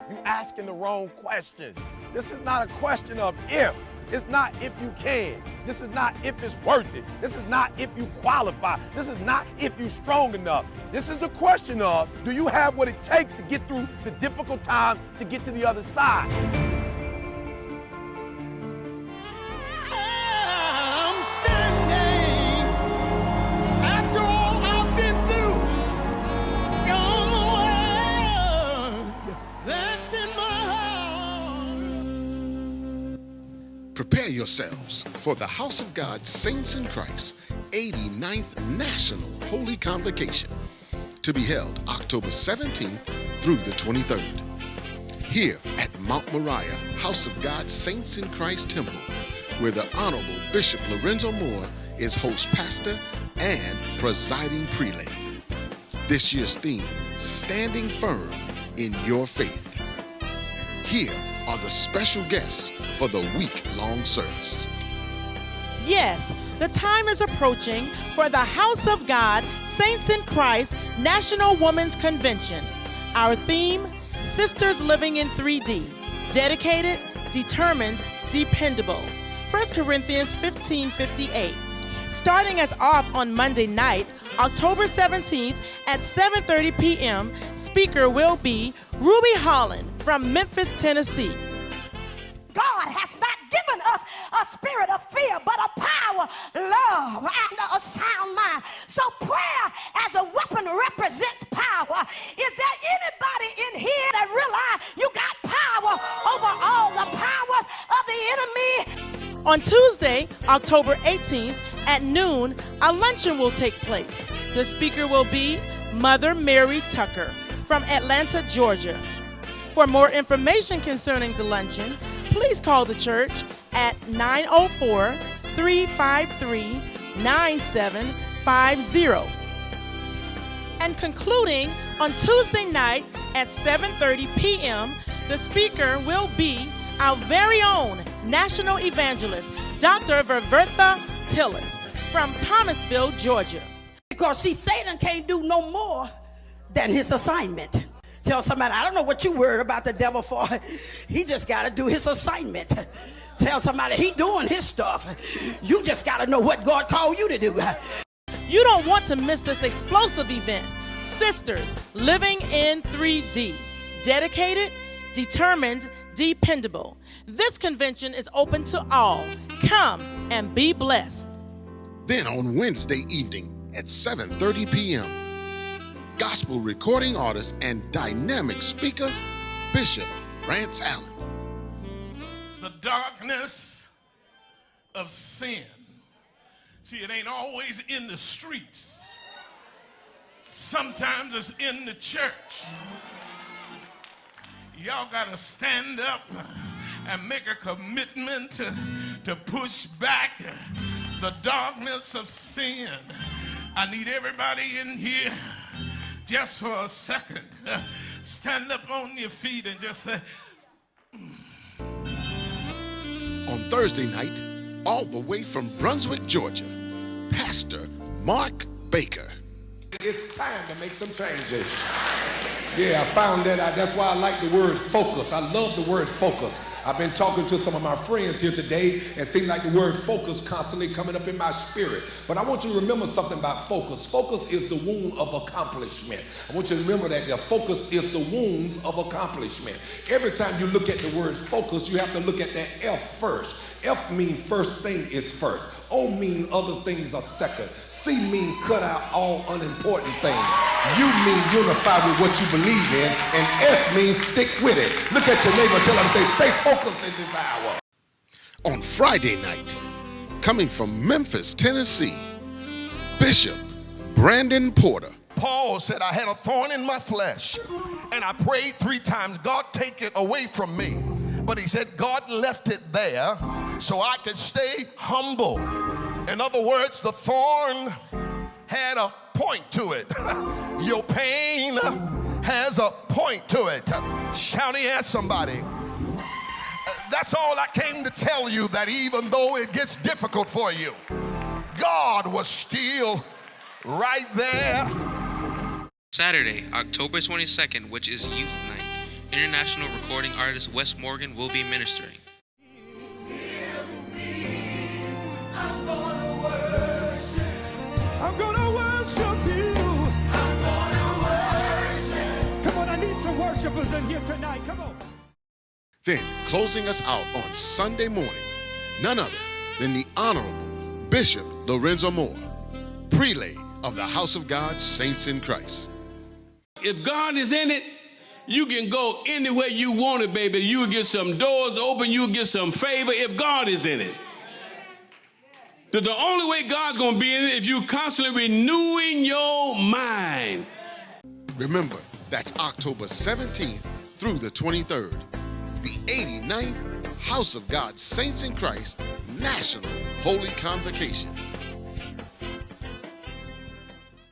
You asking the wrong question. This is not a question of if. It's not if you can. This is not if it's worth it. This is not if you qualify. This is not if you're strong enough. This is a question of, do you have what it takes to get through the difficult times to get to the other side? I'm standing after all I've been through. On the word that's in my heart. Prepare yourselves for the House of God Saints in Christ 89th National Holy Convocation to be held October 17th through the 23rd. Here at Mount Moriah House of God Saints in Christ Temple, where the Honorable Bishop Lorenzo Moore is host pastor and presiding prelate. This year's theme, Standing Firm in Your Faith. Here are the special guests for the week-long service. Yes, the time is approaching for the House of God Saints in Christ National Women's Convention. Our theme, Sisters Living in 3D, dedicated, determined, dependable. 1 Corinthians 15:58. Starting us off on Monday night, October 17th at 7:30 p.m., speaker will be Ruby Holland from Memphis, Tennessee. God has not given us a spirit of fear, but a power, love, and a sound mind. So prayer as a weapon represents power. Is there anybody in here that realize you got power over all the powers of the enemy? On Tuesday, October 18th at noon, a luncheon will take place. The speaker will be Mother Mary Tucker from Atlanta, Georgia. For more information concerning the luncheon, please call the church at 904-353-9750. And concluding on Tuesday night at 7:30 p.m., the speaker will be our very own national evangelist, Dr. Ververtha Tillis from Thomasville, Georgia. Because see, Satan can't do no more than his assignment. Tell somebody, I don't know what you worried about the devil for. He just got to do his assignment. Tell somebody, he doing his stuff. You just got to know what God called you to do. You don't want to miss this explosive event. Sisters Living in 3D, dedicated, determined, dependable. This convention is open to all. Come and be blessed. Then on Wednesday evening at 7:30 p.m., gospel recording artist and dynamic speaker, Bishop Rance Allen. The darkness of sin. See, it ain't always in the streets. Sometimes it's in the church. Y'all got to stand up and make a commitment to push back the darkness of sin. I need everybody in here just for a second. Stand up on your feet and just say, On Thursday night, all the way from Brunswick, Georgia, Pastor Mark Baker. It's time to make some changes. Yeah, I found that out. That's why I like the word focus. I love the word focus. I've been talking to some of my friends here today and it seems like the word focus constantly coming up in my spirit. But I want you to remember something about focus. Focus is the wound of accomplishment. I want you to remember that the focus is the wounds of accomplishment. Every time you look at the word focus, you have to look at that F first. F means first thing is first. O mean other things are second. C mean cut out all unimportant things. U mean unify with what you believe in. And S means stick with it. Look at your neighbor and tell them, say, stay focused in this hour. On Friday night, coming from Memphis, Tennessee, Bishop Brandon Porter. Paul said, I had a thorn in my flesh, and I prayed 3 times, God, take it away from me. But he said, God left it there so I could stay humble. In other words, the thorn had a point to it. Your pain has a point to it. Shouting at somebody. That's all I came to tell you, that even though it gets difficult for you, God was still right there. Saturday, October 22nd, which is Youth Night. international recording artist Wes Morgan will be ministering. I'm gonna worship you. I'm gonna worship. Come on, I need some worshipers in here tonight. Come on. Then, closing us out on Sunday morning, none other than the Honorable Bishop Lorenzo Moore, prelate of the House of God Saints in Christ. If God is in it, you can go anywhere you want it, baby. You'll get some doors open, you'll get some favor if God is in it. The only way God's going to be in it is if you constantly renewing your mind. Remember, that's October 17th through the 23rd, the 89th House of God Saints in Christ National Holy Convocation.